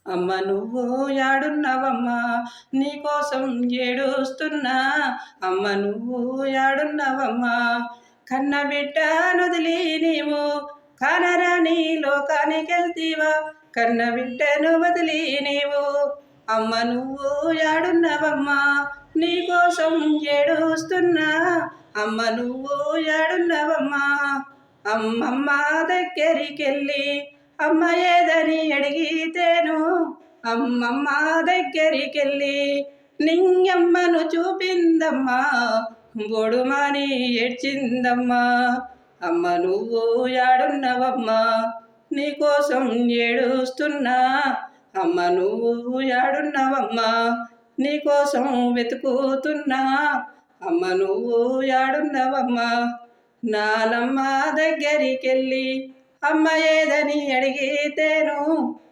అమ్మ నువ్వు యాడున్నవమ్మా నీకోసం ఏడుస్తున్నా. అమ్మ నువ్వు యాడున్నవమ్మా కన్న బిడ్డ నొదిలి నీవు కానరాని లోకానికెళ్తీవా. కన్న బిడ్డను వదిలి నీవు అమ్మ నువ్వు యాడున్నవమ్మా నీకోసం ఏడుస్తున్నా. అమ్మ నువ్వు యాడున్నవమ్మా. అమ్మమ్మ దగ్గరికెళ్ళి అమ్మ ఏదని అడిగితేను అమ్మమ్మ దగ్గరికెళ్ళి నింగమ్మను చూపిందమ్మా బొడుమాని ఏడ్చిందమ్మా. అమ్మ నువ్వు యాడున్నవమ్మా నీకోసం ఏడుస్తున్నా. అమ్మ నువ్వు యాడున్నవమ్మా నీకోసం వెతుకుతున్నా. అమ్మ నువ్వు యాడున్నవమ్మా. నానమ్మ దగ్గరికెళ్ళి అమ్మ ఏదని అడిగితేను